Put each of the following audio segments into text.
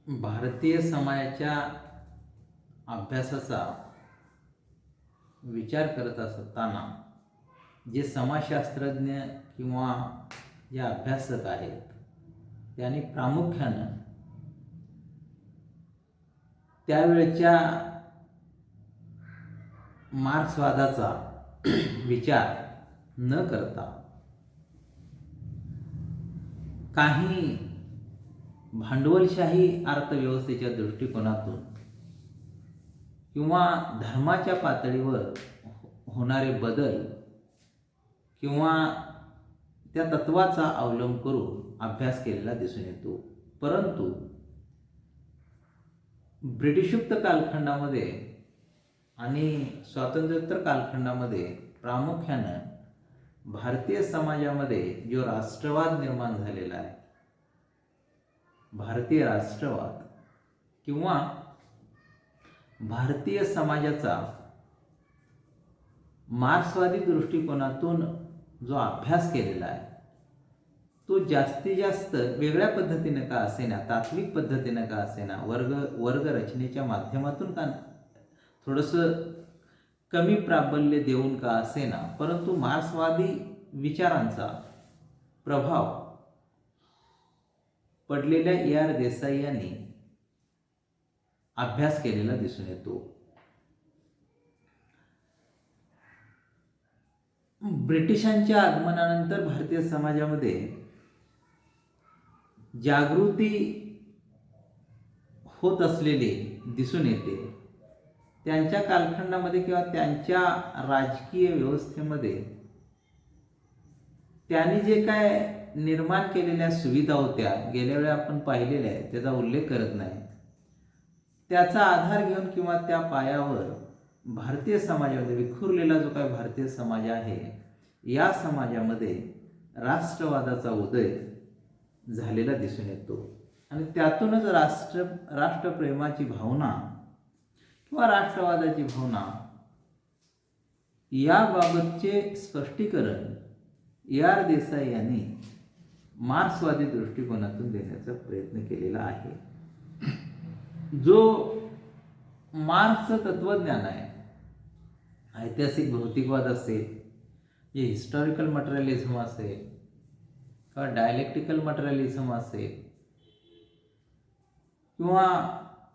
भारतीय समाजाच्या अभ्यासाचा विचार करत असताना जे समाजशास्त्रज्ञ किंवा जे अभ्यासक आहेत त्यांनी प्रामुख्यानं त्यावेळच्या मार्क्सवादाचा विचार न करता काही भांडवलशाही अर्थव्यवस्थेच्या दृष्टिकोनातून किंवा धर्माच्या पातळीवर होणारे बदल किंवा त्या तत्वाचा अवलंब करून अभ्यास केलेला दिसून येतो. परंतु ब्रिटिशयुक्त कालखंडामध्ये आणि स्वातंत्र्योत्तर कालखंडामध्ये प्रामुख्यानं भारतीय समाजामध्ये जो राष्ट्रवाद निर्माण झालेला आहे, भारतीय राष्ट्रवाद किंवा भारतीय समाजाचा मार्क्सवादी दृष्टिकोनातून जो अभ्यास केलेला आहे तो जास्तीत जास्त वेगळ्या पद्धतीने का असेना, तात्विक पद्धतीने का असेना, वर्ग रचनेच्या माध्यमातून का थोडंसं कमी प्राबल्य देऊन का असेना, परंतु मार्क्सवादी विचारांचा प्रभाव पडलेल्या AR देसाई यांनी अभ्यास केलेला दिसून येतो. ब्रिटिशांच्या आगमनानंतर भारतीय समाजामध्ये जागृती होत असलेली दिसून येते. त्यांच्या कालखंडामध्ये किंवा त्यांच्या राजकीय व्यवस्थेमध्ये त्यांनी जे काय निर्माण केलेल्या सुविधा होत्या गेल्या वेळी आपण पाहिलेल्या आहे, त्याचा उल्लेख करत नाही. त्याचा आधार घेऊन किंवा त्या पायावर भारतीय समाजामध्ये विखुरलेला जो काही भारतीय समाज आहे या समाजामध्ये राष्ट्रवादाचा उदय झालेला दिसून येतो आणि त्यातूनच राष्ट्रप्रेमाची भावना किंवा राष्ट्रवादाची भावना याबाबतचे स्पष्टीकरण AR देसाई यांनी मार्क्सवादी दृष्टिकोनातून देण्याचा प्रयत्न केलेला आहे. जो मार्क्सचं तत्वज्ञान आहे, ऐतिहासिक भौतिकवाद असेल, जे हिस्टॉरिकल मटेरियलिझम असेल किंवा डायलेक्टिकल मटेरियलिझम असेल किंवा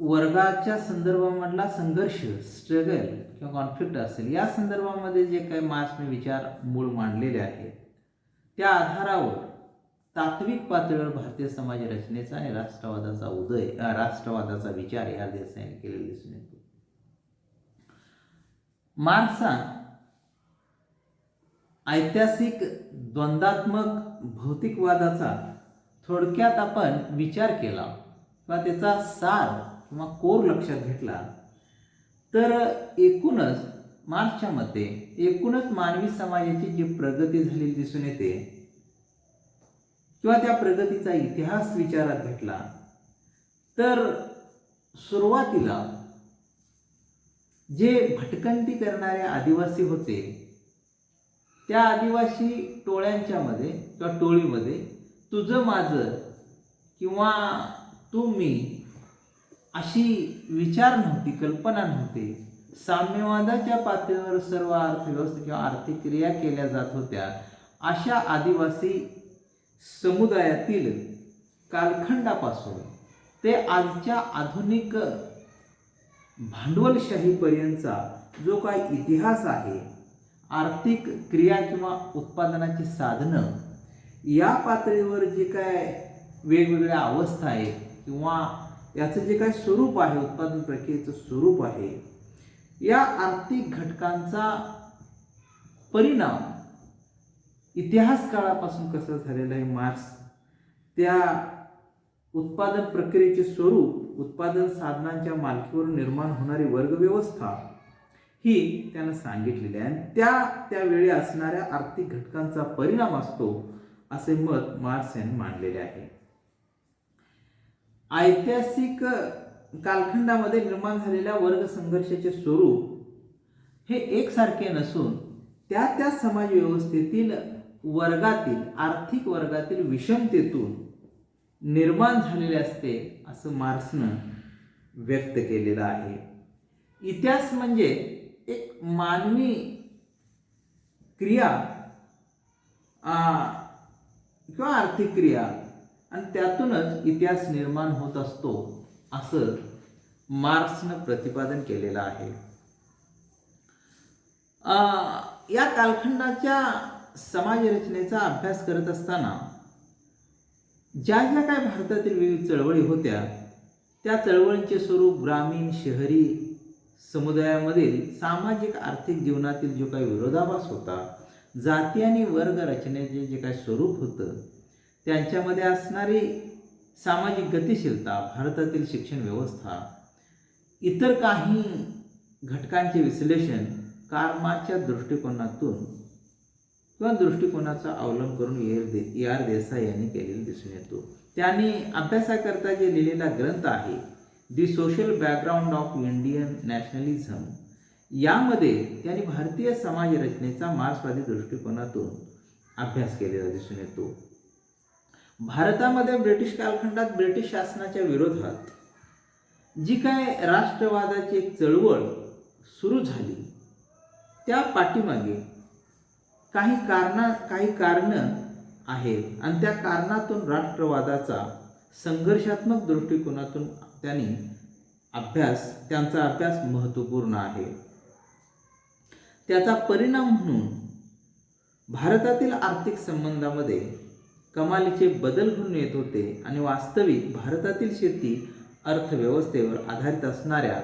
वर्गाच्या संदर्भामधला संघर्ष, स्ट्रगल किंवा कॉन्फ्लिक्ट असेल, या संदर्भामध्ये जे काही मार्क्सने विचार मूळ मांडलेले आहेत त्या आधारावर तात्विक पातळीवर भारतीय समाज रचनेचा आणि राष्ट्रवादाचा विचार या देसाईने केलेला दिसून येतो. मार्क्सचा ऐतिहासिक द्वंद्वात्मक भौतिकवादाचा थोडक्यात आपण विचार केला किंवा त्याचा सार किंवा कोर लक्षात घेतला तर एकूणच मार्क्सच्या मते एकूणच मानवी समाजाची जी प्रगती झालेली दिसून येते किंवा त्या प्रगतीचा इतिहास विचारात घेतला तर सुरुवातीला जे भटकंती करणारे आदिवासी होते त्या आदिवासी टोळ्यांच्यामध्ये किंवा टोळीमध्ये तुझं माझं किंवा तू मी अशी विचार नव्हती, कल्पना नव्हती. साम्यवादाच्या पातळीवर सर्व अर्थव्यवस्था किंवा आर्थिक क्रिया केल्या जात होत्या. अशा आदिवासी समुदायातील कालखंडापासून ते आजच्या आधुनिक भांडवलशाहीपर्यंतचा जो काही इतिहास आहे, आर्थिक क्रिया किंवा उत्पादनाची साधनं या पातळीवर जे काय वेगवेगळ्या अवस्था आहेत किंवा याचं जे काय स्वरूप आहे, उत्पादन प्रक्रियेचं स्वरूप आहे, या आर्थिक घटकांचा परिणाम इतिहास काळापासून कसं झालेलं आहे, मार्क्स त्या उत्पादन प्रक्रियेचे स्वरूप, उत्पादन साधनांच्या मालकीवरून निर्माण होणारी वर्गव्यवस्था ही त्यानं सांगितलेली आहे आणि त्यावेळी असणाऱ्या आर्थिक घटकांचा परिणाम असतो असे मत मार्क्स यांनी मांडलेले आहे. ऐतिहासिक कालखंडामध्ये निर्माण झालेल्या वर्ग संघर्षाचे स्वरूप हे एकसारखे नसून त्या समाज व्यवस्थेतील वर्गातील, आर्थिक वर्गातील विषमतेतून निर्माण झालेले असते असं मार्क्सनं व्यक्त केलेलं आहे. इतिहास म्हणजे एक मानवी क्रिया किंवा आर्थिक क्रिया आणि त्यातूनच इतिहास निर्माण होत असतो असं मार्क्सनं प्रतिपादन केलेलं आहे. या कालखंडाच्या समाजरचनेचा अभ्यास करत असताना ज्या ज्या काय भारतातील विविध चळवळी होत्या त्या चळवळींचे स्वरूप ग्रामीण शहरी समुदायामधील सामाजिक आर्थिक जीवनातील जो काही विरोधाभास होता, जाती आणि वर्ग रचनेचे जे काही स्वरूप होतं, त्यांच्यामध्ये असणारी सामाजिक गतिशीलता, भारतातील शिक्षण व्यवस्था, इतर काही घटकांचे विश्लेषण कार्ल मार्क्सच्या दृष्टिकोनातून किंवा दृष्टिकोनाचा अवलंब करून E.R. देसाई यांनी केलेले दिसून येतो. त्यांनी अभ्यासाकरता जे लिहिलेला ग्रंथ आहे the social background of Indian nationalism, यामध्ये त्यांनी भारतीय समाज रचनेचा मार्क्सवादी दृष्टिकोनातून अभ्यास केलेला दिसून येतो. भारतामध्ये ब्रिटिश कालखंडात ब्रिटिश शासनाच्या विरोधात जी काय राष्ट्रवादाची एक चळवळ सुरू झाली, त्या पाठीमागे काही कारणं आहेत आणि त्या कारणातून राष्ट्रवादाचा संघर्षात्मक दृष्टिकोनातून त्यांचा अभ्यास महत्त्वपूर्ण आहे. त्याचा परिणाम म्हणून भारतातील आर्थिक संबंधामध्ये कमालीचे बदल घडून येत होते आणि वास्तविक भारतातील शेती अर्थव्यवस्थेवर आधारित असणाऱ्या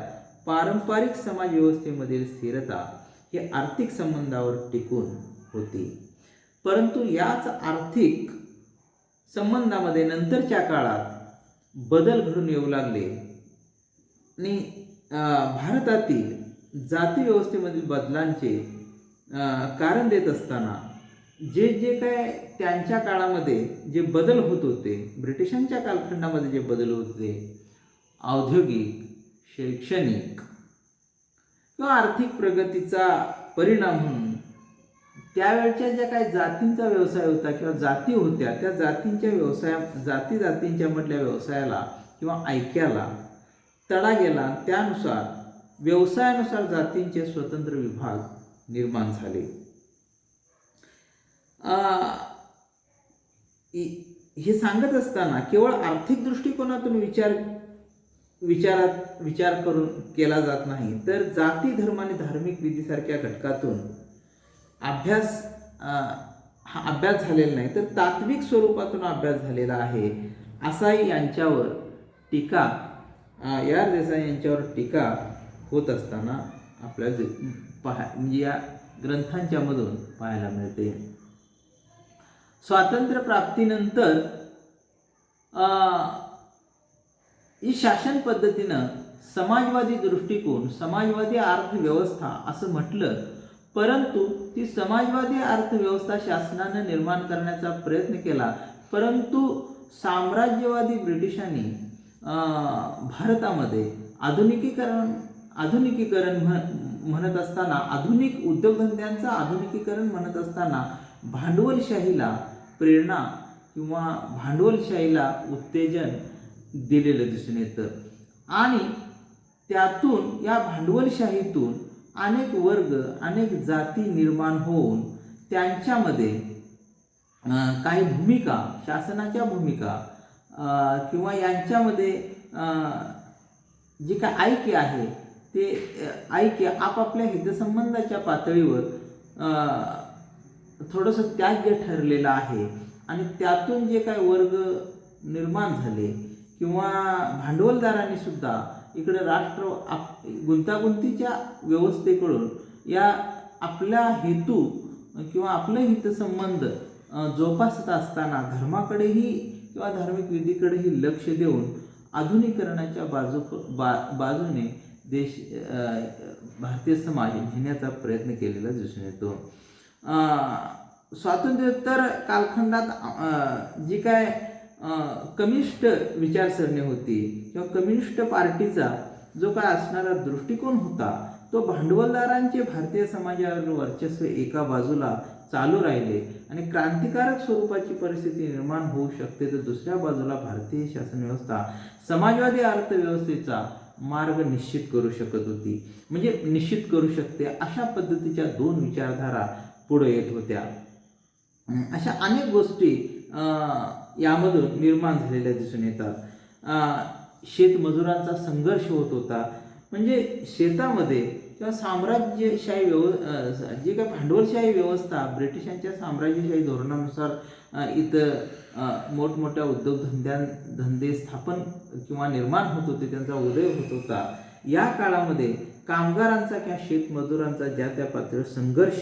पारंपरिक समाजव्यवस्थेमधील स्थिरता ही आर्थिक संबंधावर टिकून होती. परंतु याच आर्थिक संबंधामध्ये नंतरच्या काळात बदल घडून येऊ लागले आणि भारतातील जाती व्यवस्थेमधील बदलांचे कारण देत असताना जे काय त्यांच्या काळामध्ये जे बदल होत होते, ब्रिटिशांच्या कालखंडामध्ये जे बदल होत होते, औद्योगिक, शैक्षणिक किंवा आर्थिक प्रगतीचा परिणाम म्हणून त्यावेळच्या ज्या काही जातींचा व्यवसाय होता किंवा जाती होत्या, त्या जातींच्या जातींच्या मधल्या व्यवसायाला किंवा ऐक्याला तडा गेला. त्यानुसार व्यवसायानुसार जातींचे स्वतंत्र विभाग निर्माण झाले. हे सांगत असताना केवळ आर्थिक दृष्टिकोनातून विचार करून केला जात नाही, तर जाती धर्म आणि धार्मिक विधीसारख्या घटकातून हा अभ्यास झालेला नाही, तर तात्विक स्वरूपातून अभ्यास झालेला आहे असाही यांच्यावर टीका E.R. देसाई यांच्यावर टीका होत असताना आपल्याला म्हणजे या ग्रंथांच्या मधून पाहायला मिळते. स्वातंत्र्य प्राप्तीनंतर ही शासन पद्धतीनं समाजवादी दृष्टिकोन, समाजवादी अर्थव्यवस्था असं म्हटलं, परंतु ती समाजवादी अर्थव्यवस्था शासनानं निर्माण करण्याचा प्रयत्न केला, परंतु साम्राज्यवादी ब्रिटिशांनी भारतामध्ये आधुनिकीकरण म्हणत असताना, आधुनिक उद्योगधंद्यांचं आधुनिकीकरण म्हणत असताना भांडवलशाहीला प्रेरणा किंवा भांडवलशाहीला उत्तेजन दिलेलं दिसून येतं आणि त्यातून या भांडवलशाहीतून अनेक वर्ग, अनेक जाती निर्माण होऊन त्यांच्यामध्ये काही भूमिका, शासनाच्या भूमिका किंवा यांच्यामध्ये जे काय ऐक्य आहे ते ऐक्य आपापल्या हितसंबंधाच्या पातळीवर थोडंसं त्याग्य ठरलेलं आहे आणि त्यातून जे काय वर्ग निर्माण झाले किंवा भांडवलदारांनी सुद्धा इकडे गुंतागुंतीच्या व्यवस्थेकडून या आपला हेतू किंवा आपले हितसंबंध जोपासत असताना धर्माकडेही किंवा धार्मिक विधीकडेही लक्ष देऊन आधुनिकीकरणाच्या बाजूने भारतीय समाज नेण्याचा प्रयत्न केलेला दिसून येतो. स्वातंत्र्योत्तर कालखंडात जी काय कम्युनिस्ट विचारसरणी होती किंवा कम्युनिस्ट पार्टीचा जो काय असणारा दृष्टिकोन होता, तो भांडवलदारांचे भारतीय समाजावर वर्चस्व एका बाजूला चालू राहिले आणि क्रांतिकारक स्वरूपाची परिस्थिती निर्माण होऊ शकते, तर दुसऱ्या बाजूला भारतीय शासन व्यवस्था समाजवादी अर्थव्यवस्थेचा मार्ग निश्चित करू शकत होती, म्हणजे निश्चित करू शकते. अशा पद्धतीच्या दोन विचारधारा पुढे येत होत्या. अशा अनेक गोष्टी यामधून निर्माण झालेल्या दिसून येतात. शेतमजुरांचा संघर्ष होत होता, म्हणजे शेतामध्ये किंवा साम्राज्यशाही जी काही भांडवलशाही व्यवस्था ब्रिटिशांच्या साम्राज्यशाही धोरणानुसार इथं मोठमोठ्या धंदे स्थापन किंवा निर्माण होत होते, त्यांचा उदय होत होता. या काळामध्ये कामगारांचा किंवा शेतमजुरांचा ज्या त्या पातळीवर संघर्ष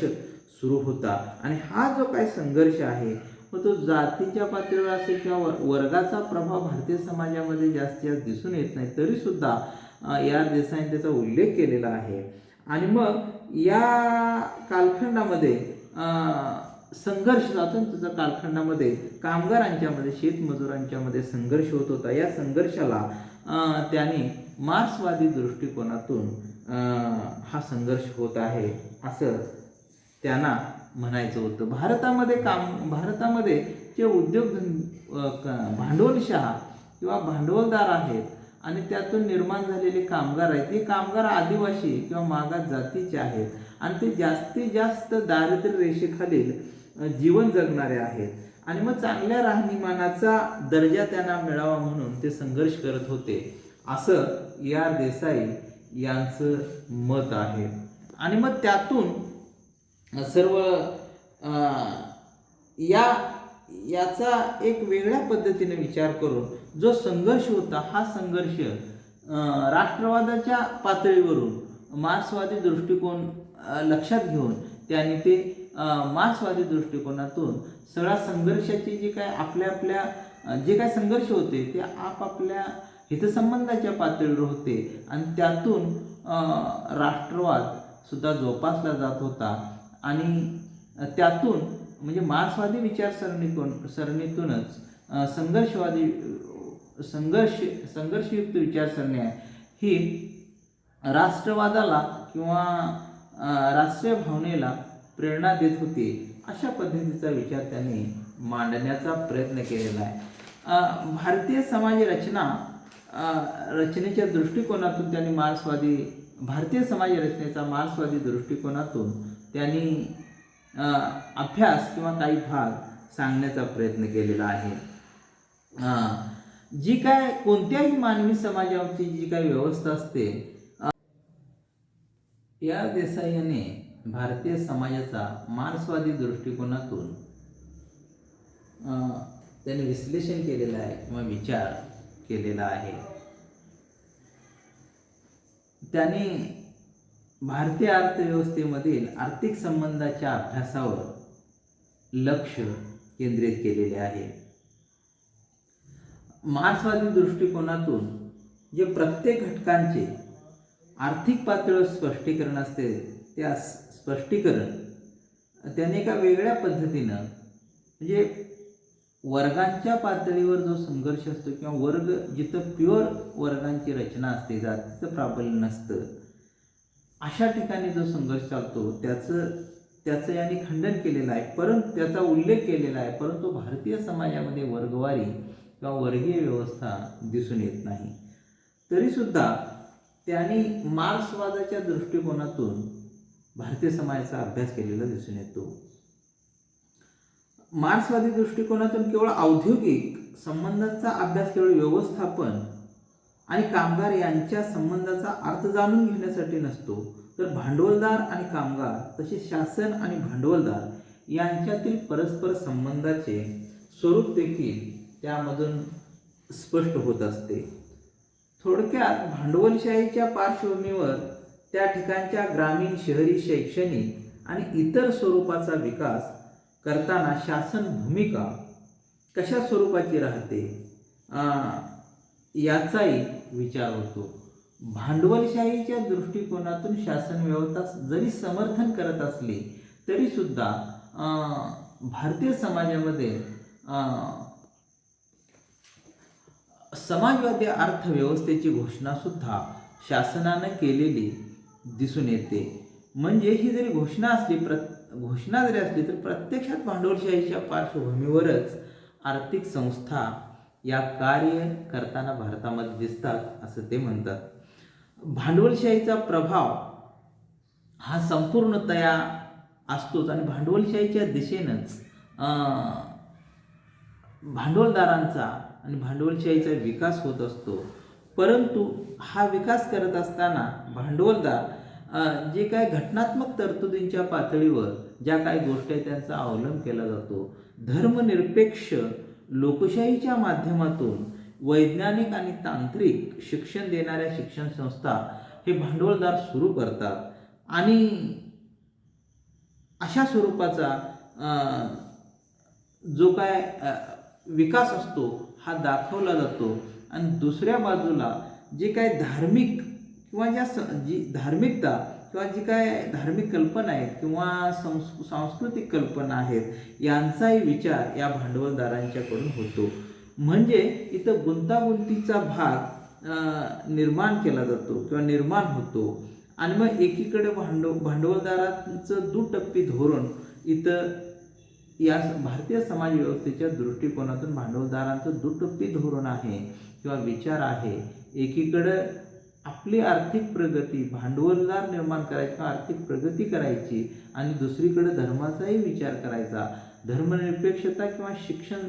सुरू होता आणि हा जो काही संघर्ष आहे मग तो जातीच्या पातळीवर असेल किंवा वर्गाचा प्रभाव भारतीय समाजामध्ये जास्तीत जास्त दिसून येत नाही, तरीसुद्धा या देसाईंनी त्याचा उल्लेख केलेला आहे. आणि मग या कालखंडामध्ये संघर्ष, स्वातंत्र्याच्या कालखंडामध्ये कामगारांच्यामध्ये शेतमजुरांच्यामध्ये संघर्ष होत होता. या संघर्षाला त्यांनी मार्क्सवादी दृष्टिकोनातून हा संघर्ष होत आहे असं त्यांना म्हणायचं होतं. भारतामध्ये जे भांडवलशाह किंवा भांडवलदार आहेत आणि त्यातून निर्माण झालेले कामगार आहेत, हे कामगार आदिवासी किंवा मागास जातीचे आहेत आणि ते जास्तीत जास्त दारिद्र्य रेषेखालील जीवन जगणारे आहेत आणि मग चांगल्या राहणीमानाचा दर्जा त्यांना मिळावा म्हणून ते संघर्ष करत होते, असं या देसाई यांचं मत आहे. आणि मग त्यातून सर्व याचा एक वेगळ्या पद्धतीने विचार करून जो संघर्ष होता, हा संघर्ष राष्ट्रवादाच्या पातळीवरून मार्क्सवादी दृष्टिकोन लक्षात घेऊन त्यांनी ते मार्क्सवादी दृष्टिकोनातून सगळ्या संघर्षाची जे काय आपल्या जे काय संघर्ष होते ते आपापल्या हितसंबंधाच्या पातळीवर होते आणि त्यातून राष्ट्रवाद सुद्धा जोपासला जात होता. आणि त्यातून म्हणजे मार्क्सवादी विचारसरणीतूनच संघर्षयुक्त विचारसरणी आहे ही राष्ट्रवादाला किंवा राष्ट्रीय भावनेला प्रेरणा देत होती. अशा पद्धतीचा विचार त्यांनी मांडण्याचा प्रयत्न केलेला आहे. भारतीय समाज रचनेच्या दृष्टिकोनातून त्यांनी भारतीय समाज रचनेचा मार्क्सवादी दृष्टिकोनातून त्यांनी अभ्यास किंवा काही भाग सांगण्याचा प्रयत्न केलेला आहे. जी काय कोणत्याही मानवी समाजावरची जी काही व्यवस्था असते, या देसाई यांनी भारतीय समाजाचा मार्क्सवादी दृष्टिकोनातून त्यांनी विश्लेषण केलेलं आहे किंवा विचार केलेला आहे. त्यांनी भारतीय अर्थव्यवस्थेमधील आर्थिक संबंधाच्या अभ्यासावर लक्ष केंद्रित केलेले आहे. मार्क्सवादी दृष्टिकोनातून जे प्रत्येक घटकांचे आर्थिक पातळीवर स्पष्टीकरण असते, त्या स्पष्टीकरण त्याने एका वेगळ्या पद्धतीनं म्हणजे वर्गांच्या पातळीवर जो संघर्ष असतो किंवा वर्ग जिथं प्युअर वर्गांची रचना असते, जातीचं प्राबल्य नसतं, अशा ठिकाणी जो संघर्ष चालतो त्याचं यांनी खंडन केलेलं आहे, परंतु त्याचा उल्लेख केलेला आहे. परंतु भारतीय समाजामध्ये वर्गवारी किंवा वर्गीय व्यवस्था दिसून येत नाही. तरीसुद्धा त्यांनी मार्क्सवादाच्या दृष्टिकोनातून भारतीय समाजाचा अभ्यास केलेला दिसून येतो. मार्क्सवादी दृष्टिकोनातून केवळ औद्योगिक संबंधांचा अभ्यास केवळ व्यवस्थापन आणि कामगार यांच्या संबंधाचा अर्थ जाणून घेण्यासाठी नसतो, तर भांडवलदार आणि कामगार तसेच शासन आणि भांडवलदार यांच्यातील परस्पर संबंधाचे स्वरूप देखील त्यामधून स्पष्ट होत असते. थोडक्यात भांडवलशाहीच्या पार्श्वभूमीवर त्या ठिकाणच्या ग्रामीण, शहरी, शैक्षणिक आणि इतर स्वरूपाचा विकास करताना शासन भूमिका कशा स्वरूपाची राहते याचाही विचार होतो. भांडवलशाहीच्या दृष्टिकोनातून शासन व्यवस्था जरी समर्थन करत असली तरीसुद्धा भारतीय समाजामध्ये समाजवादी अर्थव्यवस्थेची घोषणासुद्धा शासनानं केलेली दिसून येते. म्हणजे ही जरी घोषणा असली घोषणा जरी असली तर प्रत्यक्षात भांडवलशाहीच्या पार्श्वभूमीवरच आर्थिक संस्था या कार्य करताना भारतामध्ये दिसतात असं ते म्हणतात. भांडवलशाहीचा प्रभाव हा संपूर्णतया असतोच आणि भांडवलशाहीच्या दिशेनंच भांडवलदारांचा आणि भांडवलशाहीचा विकास होत असतो. परंतु हा विकास करत असताना भांडवलदार जे काय घटनात्मक तरतुदींच्या पातळीवर ज्या काही गोष्टी आहेत त्यांचा अवलंब केला जातो. धर्मनिरपेक्ष लोकशाहीच्या माध्यमातून वैज्ञानिक आणि तांत्रिक शिक्षण देणाऱ्या शिक्षण संस्था हे भांडवलदार सुरू करतात आणि अशा स्वरूपाचा जो काय विकास असतो हा दाखवला जातो. आणि दुसऱ्या बाजूला जे काय धार्मिक किंवा जी धार्मिकता किंवा जी काय धार्मिक कल्पना आहेत किंवा सांस्कृतिक कल्पना आहेत यांचाही विचार या भांडवलदारांच्याकडून होतो. म्हणजे इथं गुंतागुंतीचा भाग निर्माण केला जातो किंवा निर्माण होतो. आणि मग एकीकडे भांडवलदारांचं दुटप्पी धोरण इथं या भारतीय समाज व्यवस्थेच्या दृष्टिकोनातून भांडवलदारांचं दुटप्पी धोरण आहे किंवा विचार आहे. एकीकडं आपली आर्थिक प्रगती भांडवलदार निर्माण करायची किंवा आर्थिक प्रगती करायची आणि दुसरीकडे धर्माचाही विचार करायचा. धर्मनिरपेक्षता किंवा शिक्षण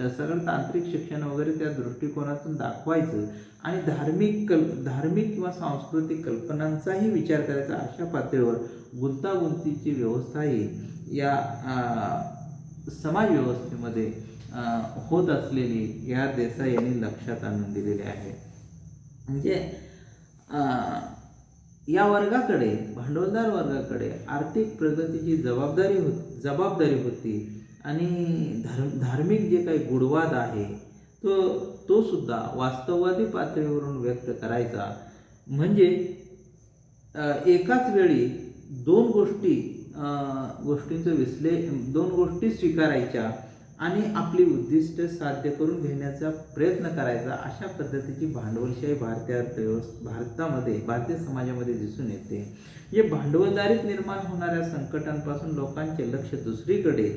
सगळं तांत्रिक शिक्षण वगैरे त्या दृष्टिकोनातून दाखवायचं आणि धार्मिक किंवा सांस्कृतिक कल्पनांचाही विचार करायचा. अशा पातळीवर गुंतागुंतीची व्यवस्थाही या समाज व्यवस्थेमध्ये होत असलेली या देसाई यांनी लक्षात आणून दिलेले आहे. म्हणजे या वर्गाकडे भांडवलदार वर्गाकडे आर्थिक प्रगतीची जबाबदारी होती आणि धार्मिक जे काही गूढवाद आहे तो सुद्धा वास्तववादी पातळीवरून व्यक्त करायचा. म्हणजे एकाच वेळी दोन गोष्टी स्वीकारायच्या आणि आपली उद्दिष्ट साध्य करून घेण्याचा प्रयत्न करायचा. अशा पद्धतीची भांडवलशाही भारतीय समाजामध्ये दिसून येते. जे भांडवलदारीत निर्माण होणाऱ्या संकटांपासून लोकांचे लक्ष दुसरीकडे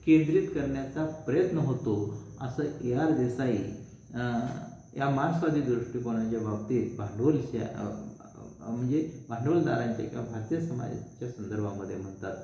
केंद्रित करण्याचा प्रयत्न होतो असं AR देसाई या मार्क्सवादी दृष्टिकोनाच्या बाबतीत भांडवलदारांच्या किंवा भारतीय समाजाच्या संदर्भामध्ये म्हणतात.